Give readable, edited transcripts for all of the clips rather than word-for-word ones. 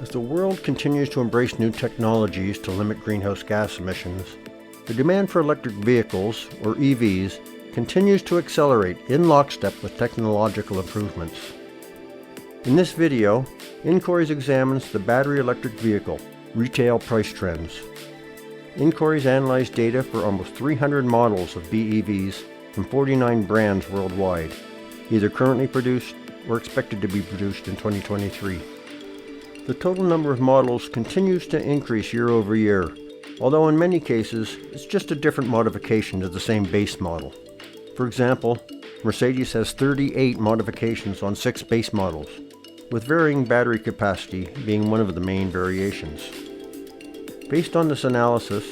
As the world continues to embrace new technologies to limit greenhouse gas emissions, the demand for electric vehicles, or EVs, continues to accelerate in lockstep with technological improvements. In this video, Incorrys examines the battery electric vehicle retail price trends. Incorrys analyzed data for almost 300 models of BEVs from 49 brands worldwide, either currently produced or expected to be produced in 2023. The total number of models continues to increase year over year, although in many cases it's just a different modification to the same base model. For example, Mercedes has 38 modifications on 6 base models, with varying battery capacity being one of the main variations. Based on this analysis,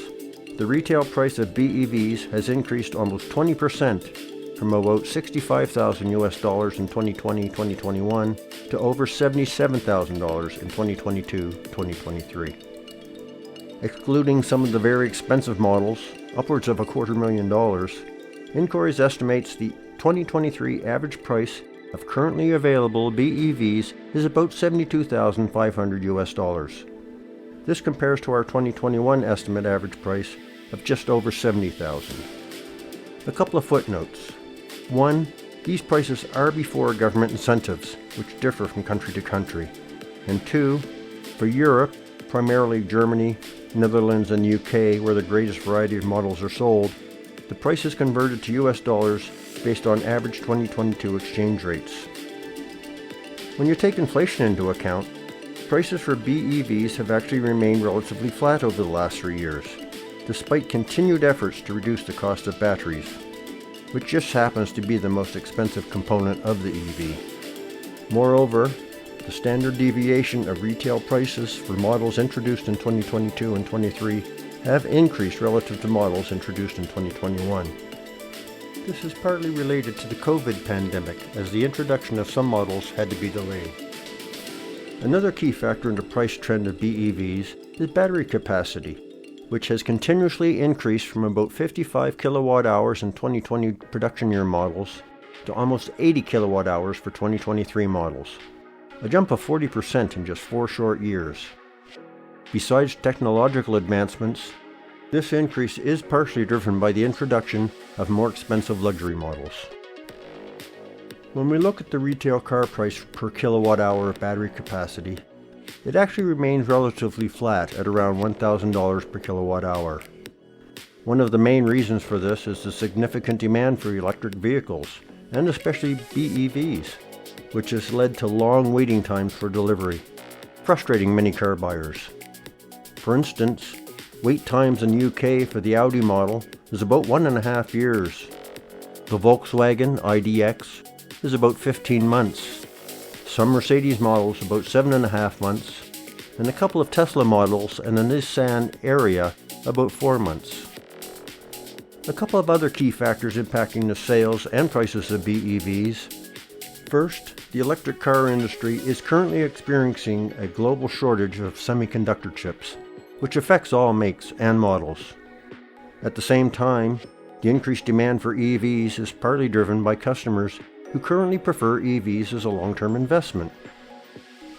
the retail price of BEVs has increased almost 20% from about $65,000 in 2020-2021 to over $77,000 in 2022-2023. Excluding some of the very expensive models, upwards of $250,000, Incorrys estimates the 2023 average price of currently available BEVs is about $72,500. This compares to our 2021 estimate average price of just over $70,000. A couple of footnotes. 1. These prices are before government incentives, which differ from country to country. And 2. For Europe, primarily Germany, Netherlands, and UK, where the greatest variety of models are sold, the price is converted to US dollars based on average 2022 exchange rates. When you take inflation into account, prices for BEVs have actually remained relatively flat over the last 3 years, despite continued efforts to reduce the cost of batteries, which just happens to be the most expensive component of the EV. Moreover, the standard deviation of retail prices for models introduced in 2022 and 23 have increased relative to models introduced in 2021. This is partly related to the COVID pandemic, as the introduction of some models had to be delayed. Another key factor in the price trend of BEVs is battery capacity, which has continuously increased from about 55 kilowatt hours in 2020 production year models to almost 80 kilowatt hours for 2023 models, a jump of 40% in just 4 short years. Besides technological advancements, this increase is partially driven by the introduction of more expensive luxury models. When we look at the retail car price per kilowatt hour of battery capacity, it actually remains relatively flat at around $1,000 per kilowatt hour. One of the main reasons for this is the significant demand for electric vehicles, and especially BEVs, which has led to long waiting times for delivery, frustrating many car buyers. For instance, wait times in the UK for the Audi model is about 1.5 years. The Volkswagen IDX is about 15 months. Some Mercedes models about 7.5 months, and a couple of Tesla models and the Nissan Ariya about 4 months. A couple of other key factors impacting the sales and prices of BEVs. First, the electric car industry is currently experiencing a global shortage of semiconductor chips, which affects all makes and models. At the same time, the increased demand for EVs is partly driven by customers who currently prefer EVs as a long-term investment.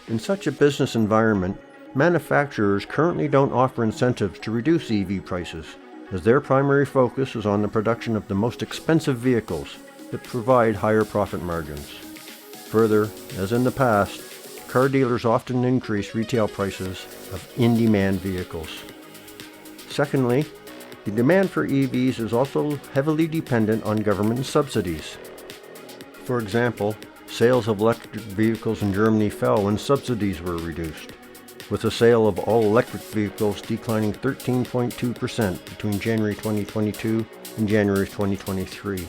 In such a business environment, manufacturers currently don't offer incentives to reduce EV prices, as their primary focus is on the production of the most expensive vehicles that provide higher profit margins. Further, as in the past, car dealers often increase retail prices of in-demand vehicles. Secondly, the demand for EVs is also heavily dependent on government subsidies. For example, sales of electric vehicles in Germany fell when subsidies were reduced, with the sale of all electric vehicles declining 13.2% between January 2022 and January 2023.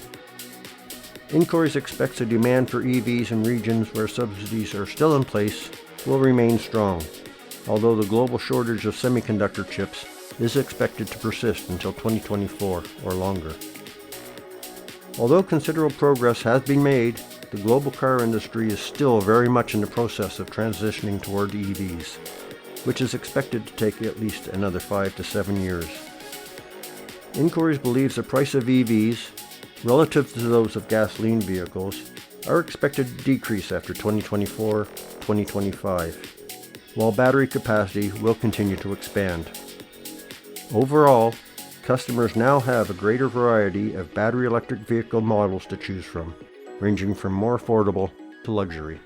Incorrys expects the demand for EVs in regions where subsidies are still in place will remain strong, although the global shortage of semiconductor chips is expected to persist until 2024 or longer. Although considerable progress has been made, the global car industry is still very much in the process of transitioning toward EVs, which is expected to take at least another 5 to 7 years. Incorrys believes the price of EVs, relative to those of gasoline vehicles, are expected to decrease after 2024-2025. while battery capacity will continue to expand. Overall, customers now have a greater variety of battery electric vehicle models to choose from, ranging from more affordable to luxury.